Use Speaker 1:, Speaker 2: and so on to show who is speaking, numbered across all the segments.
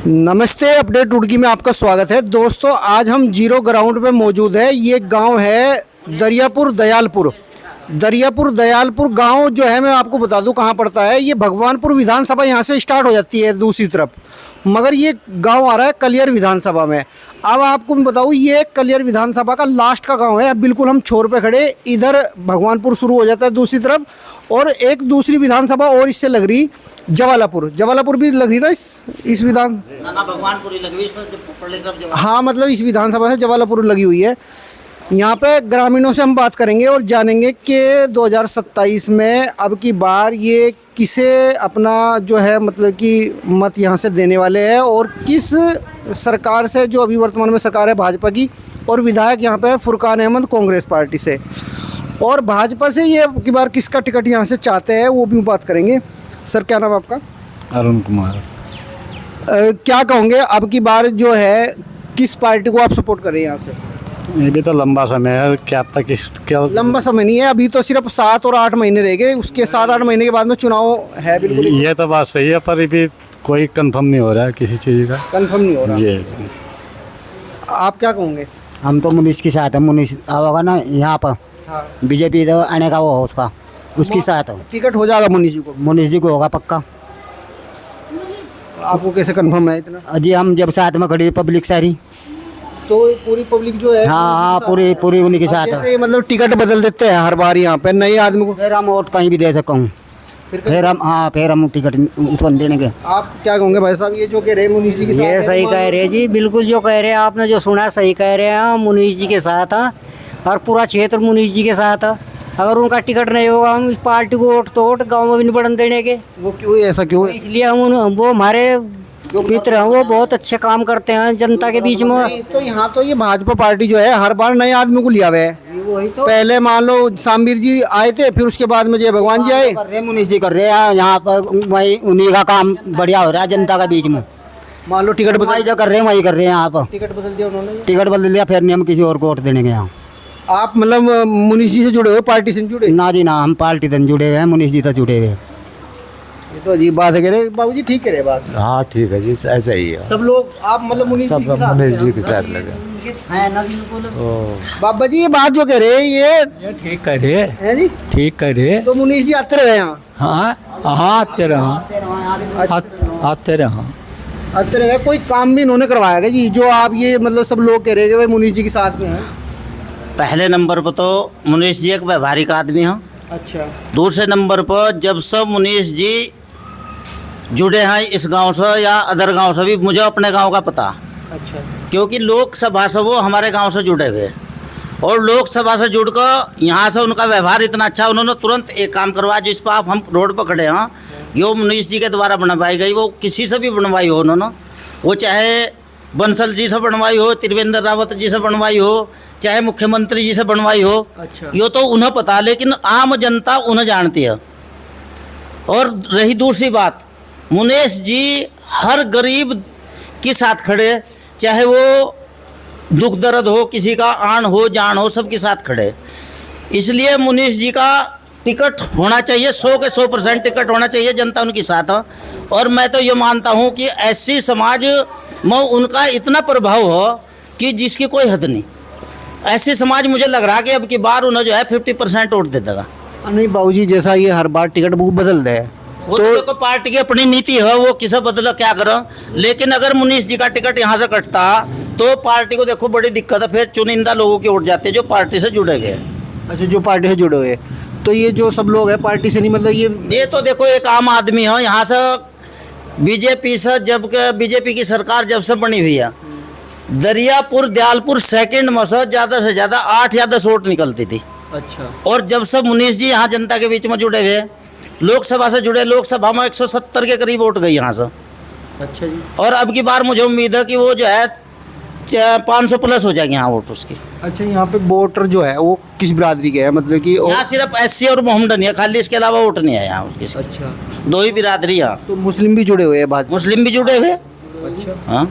Speaker 1: नमस्ते, अपडेट रुड़की में आपका स्वागत है। दोस्तों, आज हम जीरो ग्राउंड पे मौजूद है। ये गांव है दरियापुर दयालपुर गांव जो है, मैं आपको बता दूं कहां पड़ता है। ये भगवानपुर विधानसभा यहां से स्टार्ट हो जाती है दूसरी तरफ, मगर ये गांव आ रहा है कलियर विधानसभा में। अब आपको मैं बताऊं, ये कलियर विधानसभा का लास्ट का गांव है। अब बिल्कुल हम छोर पे खड़े, इधर भगवानपुर शुरू हो जाता है दूसरी तरफ, और एक दूसरी विधानसभा और इससे लग रही जवालापुर भी लग रही ना इस विधान
Speaker 2: ना भगवानपुर ही लगी हुई है।
Speaker 1: हाँ, मतलब इस विधानसभा से जवालापुर लगी हुई है। यहाँ पे ग्रामीणों से हम बात करेंगे और जानेंगे कि 2027 में अब की बार ये किसे अपना जो है मतलब कि मत यहाँ से देने वाले हैं, और किस सरकार से, जो अभी वर्तमान में सरकार है भाजपा की, और विधायक यहाँ पे है फुरकान अहमद कांग्रेस पार्टी से, और भाजपा से ये अब की बार किसका टिकट यहाँ से चाहते हैं वो भी बात करेंगे। सर, क्या नाम है आपका?
Speaker 3: अरुण कुमार।
Speaker 1: क्या कहोगे अब की बार जो है किस पार्टी को आप सपोर्ट कर रहे हैं यहाँ से?
Speaker 3: ये भी तो लंबा समय है, क्या तक क्या
Speaker 1: लंबा समय नहीं है, अभी तो सिर्फ 7 और 8 महीने रह गए। उसके 7-8 महीने के बाद में चुनाव है। बिल्कुल
Speaker 3: ये तो बात सही है, पर अभी कोई कंफर्म नहीं हो रहा है किसी चीज़ का।
Speaker 1: कंफर्म नहीं हो रहा।
Speaker 3: जी,
Speaker 1: आप क्या कहोगे?
Speaker 4: हम तो मुनीष के साथ है। मुनीष होगा ना यहाँ पर,
Speaker 1: हाँ,
Speaker 4: बीजेपी तो आने का वो उसका उसके साथ है।
Speaker 1: टिकट हो जाएगा मुनीष जी को?
Speaker 4: मुनीष जी को होगा पक्का।
Speaker 1: आपको कैसे कंफर्म है इतना?
Speaker 4: जी, हम जब साथ में खड़ी पब्लिक सारी,
Speaker 1: तो पूरी पब्लिक जो है,
Speaker 4: हाँ, पूरी उन्हीं के साथ है।
Speaker 1: जैसे मतलब टिकट बदल देते हैं हर बार यहाँ पे नए आदमी को,
Speaker 4: फिर हम वोट कहीं भी दे सकता हूँ। फिर हम टिकट उसको देने के।
Speaker 1: आप क्या कहोगे भाई साहब, ये जो कह रहे हैं मुनीष जी के साथ?
Speaker 5: ये सही कह रहे जी, बिल्कुल जो कह रहे हैं आपने, जो सुना सही कह रहे हैं। मुनीष जी के साथ है और पूरा क्षेत्र मुनीष जी के साथ है। अगर उनका टिकट नहीं होगा, हम इस पार्टी को वोट तो वोट गाँव में भी नहीं बढ़न देने के।
Speaker 1: वो क्यों, ऐसा क्यों है?
Speaker 5: इसलिए वो हमारे मित्र हैं, वो बहुत अच्छे काम करते हैं जनता के बीच में।
Speaker 1: नहीं, तो यहाँ तो ये भाजपा पार्टी जो है हर बार नए आदमी को लिया हुआ है।
Speaker 5: वही तो
Speaker 1: पहले मान लो सामवीर जी आए थे, फिर उसके बाद में जय भगवान जी आए।
Speaker 4: कर रहे मुनीष जी कर रहे हैं यहाँ पर, वही उन्हीं का काम बढ़िया हो रहा है जनता के बीच में।
Speaker 1: मान लो टिकट
Speaker 4: वही
Speaker 1: बदल
Speaker 4: जो कर रहे हैं वही कर रहे हैं यहाँ पर।
Speaker 1: टिकट बदल दिया उन्होंने।
Speaker 4: टिकट बदल दिया, फिर नहीं हम किसी और को वोट देने के यहाँ।
Speaker 1: आप मतलब मुनीष जी से जुड़े हुए, पार्टी से जुड़े?
Speaker 4: ना जी ना, हम पार्टी से जुड़े हुए हैं, मुनीष जी से जुड़े हुए हैं।
Speaker 1: ये तो अजीब बात है। कह रहे बाबू जी, ठीक कह रहे बात।
Speaker 6: हाँ ठीक है जी, ऐसा ही है।
Speaker 1: सब लोग आप मतलब मुनीष जी
Speaker 6: सब
Speaker 1: के साथ
Speaker 6: मुनीष जी
Speaker 1: हैं?
Speaker 6: के साथ लगे।
Speaker 1: बाबा जी, ये बात जो कह रहे हैं
Speaker 6: ये ठीक कह रहे
Speaker 1: है जी,
Speaker 6: ठीक कह रहे।
Speaker 1: तो मुनीष जी आते रहे यहाँ?
Speaker 6: हाँ हाँ, आते रहा, आते रहा।
Speaker 1: आते रहे। कोई काम भी इन्होंने करवाया क्या जी, जो आप ये मतलब सब लोग कह रहे हैं कि भाई मुनीष जी के साथ में हैं?
Speaker 2: पहले नंबर पर तो मुनीष जी एक व्यवहारिक आदमी हैं।
Speaker 1: अच्छा।
Speaker 2: दूसरे नंबर पर जब सब मुनीष जी जुड़े हैं इस गांव से या अदर गांव से भी, मुझे अपने गांव का पता,
Speaker 1: अच्छा।
Speaker 2: क्योंकि लोकसभा से वो हमारे गांव से जुड़े हुए, और लोकसभा से जुड़कर यहाँ से उनका व्यवहार इतना अच्छा, उन्होंने तुरंत एक काम करवाया जिस पर आप हम रोड पर खड़े हैं, यो मुनीष जी के द्वारा बनवाई गई। वो किसी से भी बनवाई हो उन्होंने, वो चाहे बंसल जी से बनवाई हो, त्रिवेंद्र रावत जी से बनवाई हो, चाहे मुख्यमंत्री जी से बनवाई हो।
Speaker 1: अच्छा।
Speaker 2: यो तो उन्हें पता, लेकिन आम जनता उन्हें जानती है। और रही दूसरी बात, मुनीष जी हर गरीब के साथ खड़े, चाहे वो दुख दर्द हो, किसी का आन हो जान हो, सबके साथ खड़े। इसलिए मुनीष जी का टिकट होना चाहिए, 100 के 100% टिकट होना चाहिए, जनता उनके साथ है। और मैं तो ये मानता हूँ कि ऐसी समाज में उनका इतना प्रभाव हो कि जिसकी कोई हद नहीं। ऐसी समाज मुझे लग रहा है कि अब की बार उन्हें जो है 50% वोट दे देगा।
Speaker 1: नहीं बाबू जी, जैसा ये हर बार टिकट बुक बदल दे,
Speaker 2: वो तो देखो पार्टी की अपनी नीति है, वो किसे बदला क्या करो। लेकिन अगर मुनीष जी का टिकट यहाँ से कटता तो पार्टी को देखो बड़ी दिक्कत है, फिर चुनिंदा लोगों के वोट जाते जो पार्टी से जुड़े गए।
Speaker 1: अच्छा, जो पार्टी से जुड़े हुए, तो ये जो सब लोग हैं पार्टी से नहीं, मतलब
Speaker 2: ये तो देखो एक आम आदमी है। यहाँ से बीजेपी से, जब बीजेपी की सरकार जब से बनी हुई है, दरियापुर दयालपुर सेकंड में से ज़्यादा 8 या 10 वोट निकलती थी।
Speaker 1: अच्छा।
Speaker 2: और जब से मुनीष जी यहाँ जनता के बीच में जुड़े हुए, लोकसभा से जुड़े, लोकसभा में 170 के करीब वोट गई यहाँ से।
Speaker 1: अच्छा जी।
Speaker 2: और अब की बार मुझे उम्मीद है कि वो जो है 500 प्लस हो जाएगी यहाँ वोट उसकी।
Speaker 1: अच्छा, यहाँ पे वोटर जो है वो किस बिरादरी के है, मतलब कि
Speaker 2: यहाँ सिर्फ SC और मोहम्मदन है खाली, इसके अलावा वोट नहीं है यहाँ उसकी।
Speaker 1: अच्छा।
Speaker 2: 2 ही बिरादरी है।
Speaker 1: तो मुस्लिम भी जुड़े हुए हैं भाजपा?
Speaker 2: मुस्लिम भी जुड़े हुए।
Speaker 1: अच्छा।
Speaker 2: हाँ,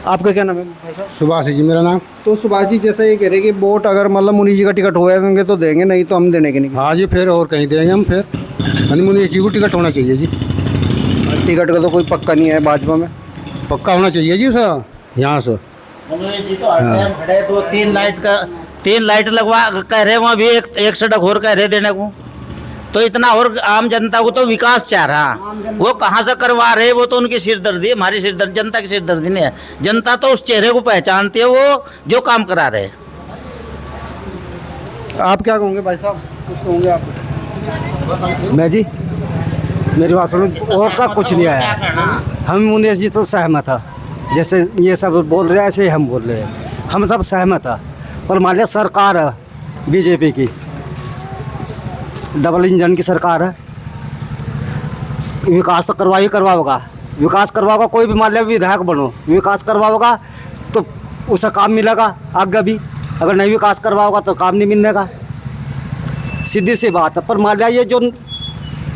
Speaker 1: आपका क्या नाम है भाई साहब?
Speaker 3: सुभाष जी मेरा नाम।
Speaker 1: तो सुभाष जी, जैसा ये कह रहे हैं कि वोट अगर मतलब मुनीष जी का टिकट होंगे तो देंगे, नहीं तो हम देने के नहीं।
Speaker 3: हाँ जी, फिर और कहीं देंगे हम। फिर मुनीष जी को टिकट होना चाहिए जी।
Speaker 1: टिकट का तो कोई पक्का नहीं है भाजपा में।
Speaker 6: पक्का होना चाहिए जी सर यहाँ से।
Speaker 2: मनोज जी तो हर टाइम खड़े, दो तीन लाइट लगवा कह रहे, वहाँ भी एक सड़क और कह रहे देने को। तो इतना और आम जनता को तो विकास चाह रहा, वो कहाँ से करवा रहे, वो तो उनकी सिरदर्दी है, हमारी सिरदर्दी जनता की सिरदर्दी नहीं है। जनता तो उस चेहरे को पहचानती है, वो जो काम करा रहे।
Speaker 1: आप क्या कहोगे भाई साहब, कुछ कहोगे आप?
Speaker 7: मैं जी मेरी बात सुनो, और का कुछ नहीं आया। हम मुनीश जी तो सहमत है, जैसे ये सब बोल रहे हैं ऐसे ही हम बोल रहे हैं, हम सब सहमत है। पर मान लिया सरकार है बीजेपी की, डबल इंजन की सरकार है, विकास तो करवाओगा, विकास करवाओगा। कोई भी मान लिया विधायक बनो, विकास करवाओगा तो उसे काम मिलेगा आगे भी, अगर नहीं विकास करवाओगा तो काम नहीं मिलने का, सीधी सी बात है। पर मान लिया ये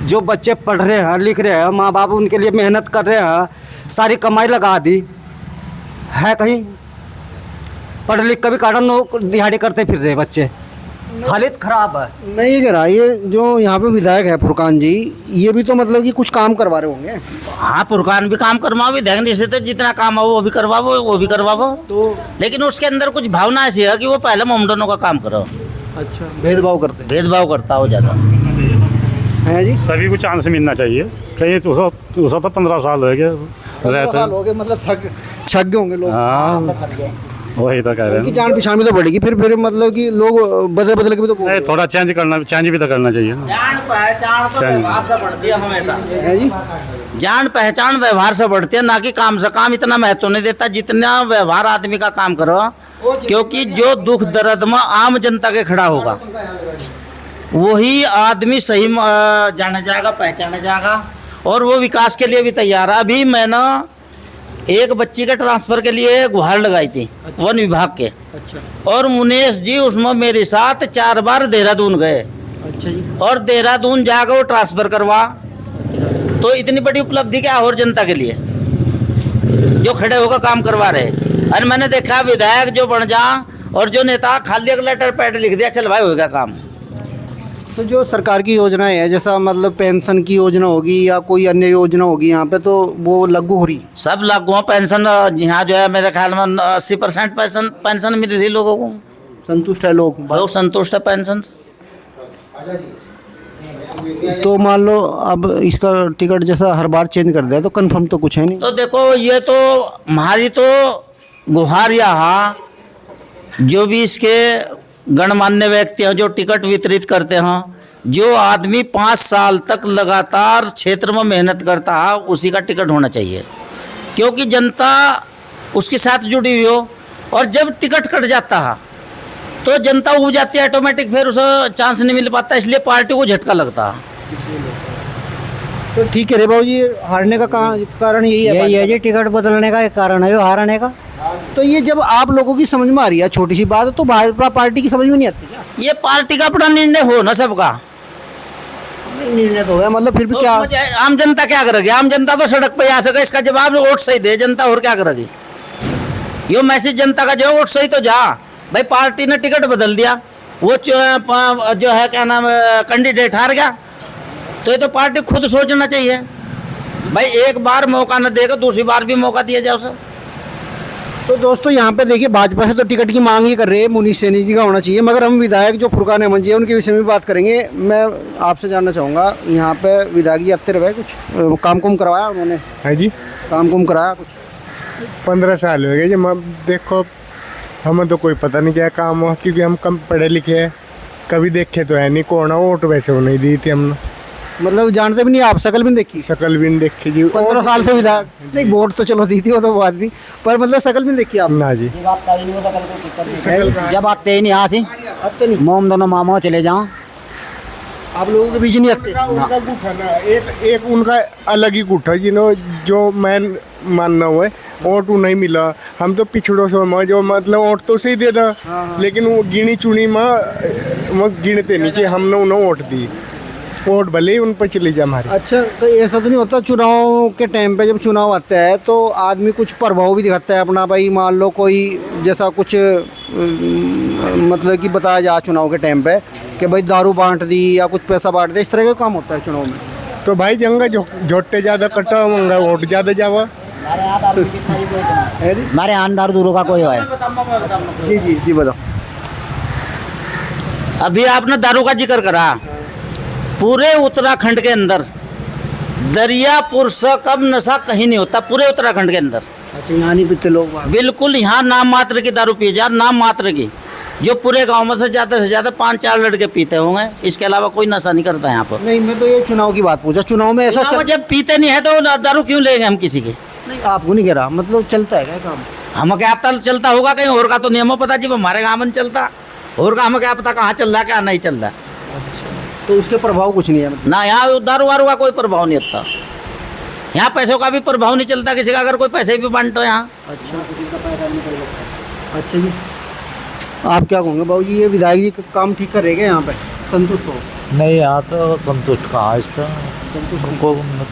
Speaker 7: जो बच्चे पढ़ रहे हैं, लिख रहे हैं, माँ बाप उनके लिए मेहनत कर रहे हैं, सारी कमाई लगा दी है, कहीं पढ़ लिख कभी कारण दिहाड़ी करते फिर रहे बच्चे, हालत खराब है।
Speaker 1: मैं ये कह रहा, ये जो यहाँ पे विधायक है फुरकान जी, ये भी तो मतलब कि कुछ काम करवा रहे होंगे।
Speaker 2: हाँ, फुरकान भी काम करवाओ, विधायक निश्चित जितना काम हो वो भी करवाओ,
Speaker 1: तो
Speaker 2: लेकिन उसके अंदर कुछ भावना ऐसी है कि वो पहले मोमडनों का काम करो।
Speaker 1: अच्छा, भेदभाव करते
Speaker 2: भेदभाव करता हो ज़्यादा
Speaker 1: हैं जी।
Speaker 3: सभी को चांस मिलना चाहिए। कहीं उसा तो 15 साल हो गए रहते हैं।
Speaker 1: हो गए, मतलब छक गए होंगे लोग।
Speaker 3: हाँ वही तो कह रहे
Speaker 1: उनकी
Speaker 3: हैं।
Speaker 1: जान पहचान भी तो बढ़ेगी, फिर मतलब कि लोग बदल के भी तो बोल रहे
Speaker 3: नहीं, थोड़ा चेंज भी तो करना चाहिए ना।
Speaker 2: जान पहचान तो व्यवहार से बढ़ती है हमेशा।
Speaker 1: हैं जी।
Speaker 2: जान पहचान व्यवहार से बढ़ती है, ना कि काम से। काम इतना महत्व नहीं देता जितना व्यवहार आदमी का काम करो, क्योंकि जो दुख दर्द में आम जनता के खड़ा होगा वही आदमी सही जाना जाएगा, पहचाना जाएगा, और वो विकास के लिए भी तैयार है। अभी मैंने एक बच्ची के ट्रांसफ़र के लिए गुहार लगाई थी वन विभाग के, और मुनीश जी उसमें मेरे साथ 4 बार देहरादून गए।
Speaker 1: अच्छा जी।
Speaker 2: और देहरादून जाकर वो ट्रांसफ़र करवा, तो इतनी बड़ी उपलब्धि क्या और जनता के लिए जो खड़े होकर काम करवा रहे। और मैंने देखा विधायक जो बन जा और जो नेता खाली एक लेटर पैड लिख दिया, चल भाई होगा काम।
Speaker 1: तो जो सरकार की योजनाएं है, जैसा मतलब पेंशन की योजना होगी या कोई अन्य योजना होगी यहाँ पे, तो वो लागू हो रही? सब
Speaker 2: लागू है। पेंशन यहाँ जो है मेरे ख्याल में 80% पेंशन मिल रही लोगों को।
Speaker 1: संतुष्ट है लोग
Speaker 2: संतुष्ट है पेंशन से।
Speaker 1: तो मान लो अब इसका टिकट जैसा हर बार चेंज कर दिया तो कंफर्म तो कुछ है नहीं।
Speaker 2: तो देखो, ये तो हमारी तो गुहार यहाँ जो भी इसके गणमान्य व्यक्ति हैं जो टिकट वितरित करते हैं, जो आदमी 5 साल तक लगातार क्षेत्र में मेहनत करता है उसी का टिकट होना चाहिए, क्योंकि जनता उसके साथ जुड़ी हुई हो। और जब टिकट कट जाता है तो जनता उब जाती है ऑटोमेटिक, फिर उसे चांस नहीं मिल पाता, इसलिए पार्टी को झटका लगता है।
Speaker 1: तो ठीक है रे बाबू जी, हारने का कारण यही है?
Speaker 5: यही है जी, टिकट बदलने का एक कारण है, हारने का।
Speaker 1: तो ये जब आप लोगों की समझ में आ रही है, छोटी सी बात है, तो भाजपा पार्टी की समझ में नहीं आती क्या?
Speaker 2: ये पार्टी का अपना निर्णय हो ना सबका।
Speaker 1: निर्णय तो है, मतलब फिर भी क्या
Speaker 2: आम जनता क्या करेगी? आम जनता तो सड़क पे आ सके, इसका जवाब वोट सही दे जनता, और क्या करेगी? यो मैसेज जनता का जो वोट सही तो जा भाई, पार्टी ने टिकट बदल दिया, वो जो है क्या नाम कैंडिडेट हार गया, तो ये तो पार्टी खुद सोचना चाहिए भाई, एक बार मौका न देगा दूसरी बार भी मौका दिया जाए उसे।
Speaker 1: तो दोस्तों यहाँ पे देखिए, भाजपा से तो टिकट की मांग ही कर रहे हैं, मुनीश सैनी जी का होना चाहिए, मगर हम विधायक जो फुरकान अहमद जी है उनके विषय में बात करेंगे। मैं आपसे जानना चाहूँगा, यहाँ पे विधायक जी आते रहे, कुछ काम कुम करवाया उन्होंने?
Speaker 8: हाँ जी,
Speaker 1: काम कुम कराया कुछ?
Speaker 8: 15 साल हो गए जी। देखो हमें तो कोई पता नहीं क्या काम हो, क्योंकि हम कम पढ़े लिखे हैं, कभी देखे तो है नहीं। कौन वोट वैसे वो नहीं दी थी हमने,
Speaker 1: मतलब जानते भी नहीं आप? शकल भी नहीं देखी?
Speaker 8: शकल भी नहीं देखी जी।
Speaker 1: 15 साल से विधायक नहीं, वोट तो चलो दी थी, वो तो बात थी, पर मतलब शकल भी नहीं देखी आप?
Speaker 8: ना जी,
Speaker 4: जब आते ही नहीं यहाँ से,
Speaker 1: आते नहीं
Speaker 4: मोम दोनों मामा चले जाओ,
Speaker 1: आप लोगों के बीच नहीं आते?
Speaker 8: उनका गुट है ना, एक उनका अलग ही गुट है जिन्होंने, जो मैं मानना हुआ है वोट नहीं मिला। हम तो पिछड़ों से में जो मतलब वोट तो सही दे दा, लेकिन वो गिनी चुनी में गिनते नहीं कि हमने उन्हें वोट दी, वोट भले ही उन पर चली जाए हमारी।
Speaker 1: अच्छा, तो ऐसा तो नहीं होता चुनाव के टाइम पे, जब चुनाव आता है तो आदमी कुछ प्रभाव भी दिखाता है अपना? भाई मान लो कोई जैसा कुछ मतलब कि बताया जा चुनाव के टाइम पे कि भाई दारू बांट दी या कुछ पैसा बांट दिया, इस तरह का काम होता है चुनाव में?
Speaker 8: तो भाई जंगा जोटे ज़्यादा कटा मंगा वोट ज़्यादा जावा,
Speaker 4: हमारे यहाँ दारू दूरों का कोई है।
Speaker 1: जी जी जी बताओ।
Speaker 2: अभी आपने दारू का जिक्र करा, पूरे उत्तराखंड के अंदर दरियापुर से कम नशा कहीं नहीं होता, पूरे उत्तराखंड के अंदर।
Speaker 1: अच्छा, यहाँ नहीं पीते लोग वहाँ?
Speaker 2: बिल्कुल, यहाँ नाम मात्र की दारू पी जा, नाम मात्र की, जो पूरे गांव में से ज़्यादा 5-4 लड़के पीते होंगे, इसके अलावा कोई नशा नहीं करता यहाँ पर।
Speaker 1: नहीं, मैं तो ये चुनाव की बात पूछा, चुनाव में ऐसा
Speaker 2: चुनाव में जब पीते नहीं है तो दारू क्यों लेंगे हम किसी के?
Speaker 1: नहीं, आपको नहीं कह रहा, मतलब चलता है क्या काम?
Speaker 2: हमें क्या पता चलता होगा कहीं और का, तो नियमों पता जी हमारे गाँव में नहीं चलता, और का हमें क्या पता कहाँ चल रहा है क्या नहीं चल रहा है।
Speaker 1: तो उसके प्रभाव कुछ नहीं है मतलब?
Speaker 2: ना, यहाँ दारू वारू का कोई प्रभाव नहीं होता, यहाँ पैसों का भी प्रभाव नहीं चलता किसी का, अगर कोई पैसे भी बांटो यहाँ।
Speaker 1: अच्छा जी, आप क्या कहोगे बाबू जी, ये विधायक जी का काम ठीक कर रहे हैं यहाँ पे, संतुष्ट हो?
Speaker 6: नहीं, यहाँ तो संतुष्ट कहाँ, आज तो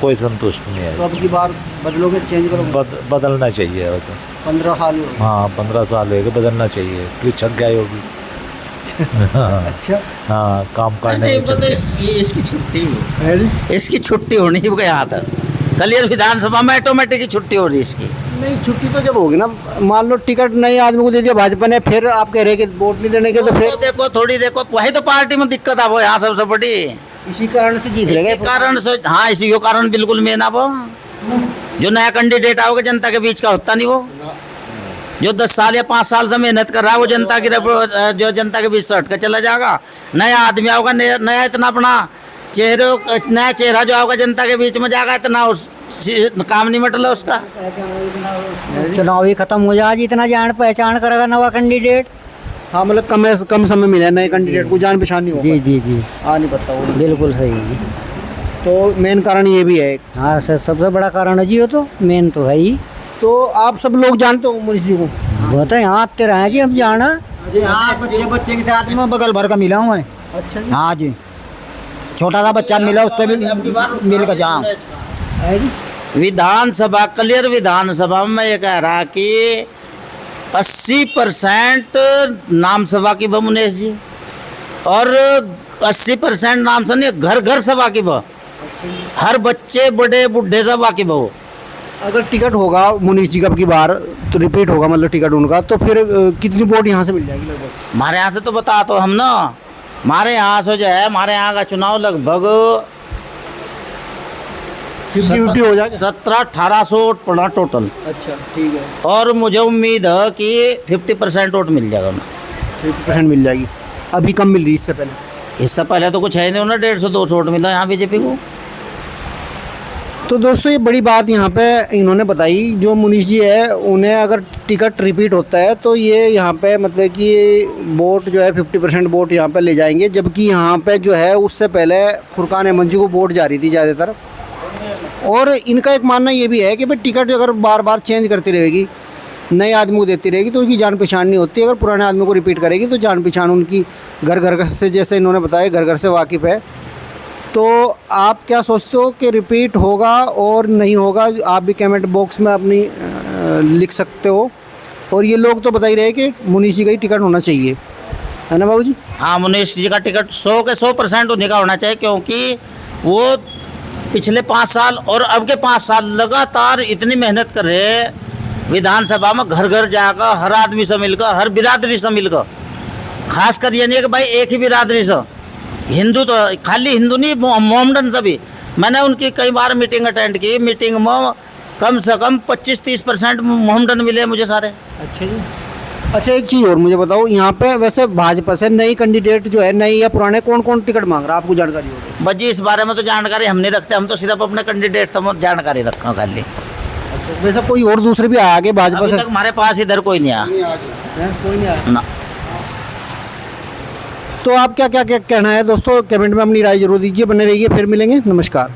Speaker 6: कोई संतुष्ट नहीं है।
Speaker 1: तो अब की बार बदलोगे, चेंज करोगे?
Speaker 6: बदलना चाहिए वैसे।
Speaker 1: 15 साल ही हो गए।
Speaker 6: हाँ, 15 साल है, बदलना चाहिए, क्योंकि छक गई होगी।
Speaker 1: अच्छा,
Speaker 6: हाँ, काम करने
Speaker 2: नहीं,
Speaker 6: में छक गए।
Speaker 2: ये इसकी छुट्टी है, इसकी छुट्टी होनी है यहाँ तक, कलियर विधानसभा में ऑटोमेटिक छुट्टी हो रही इसकी।
Speaker 1: नहीं, छुट्टी तो जब होगी ना, मान लो टिकट नए आदमी को दे दिया भाजपा ने, फिर आप कह रहे हैं कि वोट नहीं देने के, तो फिर
Speaker 2: देखो थोड़ी देखो, वही तो पार्टी में दिक्कत है वो यहाँ सबसे बड़ी,
Speaker 1: इसी कारण से जीत
Speaker 2: इसी
Speaker 1: लेंगे।
Speaker 2: कारण से। हाँ, इसी कारण बिल्कुल मेन है वो, जो नया कैंडिडेट आओगे जनता के बीच का होता नहीं वो, जो 10 साल या 5 साल से मेहनत कर रहा है वो जनता की जो जनता के बीच से हट कर चला जाएगा। नया आदमी आओगा, नया इतना अपना नया चेहरा जो आओगा जनता के बीच में जाएगा, इतना उस काम नहीं मटला उसका।
Speaker 5: चुनाव ही खत्म हो जाए, इतना जान पहचान करेगा नवा कैंडिडेट।
Speaker 1: हाँ, मतलब कम समय मिला है नए कैंडिडेट को, जान पहचान नहीं होगा।
Speaker 5: जी जी जी,
Speaker 1: नहीं पता वो।
Speaker 5: बिल्कुल सही जी।
Speaker 1: तो मेन कारण ये भी है।
Speaker 5: हाँ सर, सबसे बड़ा कारण है जी, वो तो मेन तो है ही।
Speaker 1: तो आप सब लोग जानते हो मुनीष जी को?
Speaker 5: वो तो यहाँ आते रहे जी, अब जाना।
Speaker 4: हाँ, बच्चे के साथ में बगल भर का मिला हूँ मैं।
Speaker 1: अच्छा जी।
Speaker 4: हाँ जी, छोटा सा बच्चा मिला, उससे भी मिल कर जाऊँ।
Speaker 2: विधानसभा, कलियर विधानसभा में ये कह रहा कि 80% नाम सभा की ब मुनेश जी, और 80% नाम से नहीं, घर घर सभा की ब, हर बच्चे बड़े बूढ़े सभा की ब।
Speaker 1: अगर टिकट होगा मुनीष जी का की बार, तो रिपीट होगा मतलब टिकट उनका, तो फिर कितनी वोट यहाँ से मिल जाएगी लगभग?
Speaker 2: हमारे यहाँ से तो बता तो हम ना, हमारे यहाँ से जो है, हमारे यहाँ का चुनाव लगभग
Speaker 1: 50-50 हो जाएगा।
Speaker 2: 1700-1800 वोट पड़ा टोटल।
Speaker 1: अच्छा, ठीक है।
Speaker 2: और मुझे उम्मीद है कि 50% वोट मिल जाएगा ना।
Speaker 1: 50% मिल जाएगी। अभी कम मिल रही इससे पहले?
Speaker 2: इससे पहले तो कुछ है नहीं, उन्हें 150-200 वोट मिला यहाँ बीजेपी को।
Speaker 1: तो दोस्तों, ये बड़ी बात यहाँ पे इन्होंने बताई, जो मुनीष जी है उन्हें अगर टिकट रिपीट होता है तो ये यहाँ पे मतलब कि वोट जो है 50% वोट यहाँ पे ले जाएंगे, जबकि यहाँ पे जो है उससे पहले फुरकान अहमद जी को वोट जा रही थी ज़्यादातर। और इनका एक मानना ये भी है कि भाई टिकट अगर बार बार चेंज करती रहेगी, नए आदमी को देती रहेगी, तो उनकी जान पहचान नहीं होती। अगर पुराने आदमी को रिपीट करेगी तो जान पहचान उनकी घर घर से, जैसे इन्होंने बताया, घर घर से वाकिफ़ है। तो आप क्या सोचते हो कि रिपीट होगा और नहीं होगा? आप भी कमेंट बॉक्स में अपनी लिख सकते हो। और ये लोग तो बता ही रहे कि मुनीष जी का ही टिकट होना चाहिए, है ना बाबू जी?
Speaker 2: हाँ, मुनीष जी का टिकट 100 के 100% उन्हीं का होना चाहिए, क्योंकि वो पिछले 5 साल और अब के 5 साल लगातार इतनी मेहनत कर रहे हैं विधानसभा में, घर घर जाकर, हर आदमी से मिलकर, हर बिरादरी से मिलकर। खासकर ये नहीं है कि भाई एक ही बिरादरी से, हिंदू तो खाली हिंदू नहीं, मोहम्मडन से भी। मैंने उनकी कई बार मीटिंग अटेंड की, मीटिंग में कम से कम 25-30% मोहम्मडन मिले मुझे सारे।
Speaker 1: अच्छा जी। अच्छा, एक चीज़ और मुझे बताओ, यहाँ पे वैसे भाजपा से नई कैंडिडेट जो है, नई या पुराने, कौन कौन टिकट मांग रहा है? आपको जानकारी होगी?
Speaker 2: बस जी, इस बारे में तो जानकारी हम नहीं रखते, हम तो सिर्फ अपने कैंडिडेट तक जानकारी रखा खाली।
Speaker 1: वैसे कोई और दूसरे भी आया आगे भाजपा
Speaker 2: अभी
Speaker 1: से?
Speaker 2: तक हमारे पास इधर कोई नहीं आया
Speaker 1: कोई नहीं आया
Speaker 2: ना।
Speaker 1: तो आप क्या क्या क्या कहना है दोस्तों, कमेंट में अपनी राय जरूर दीजिए। बने रहिए, फिर मिलेंगे। नमस्कार।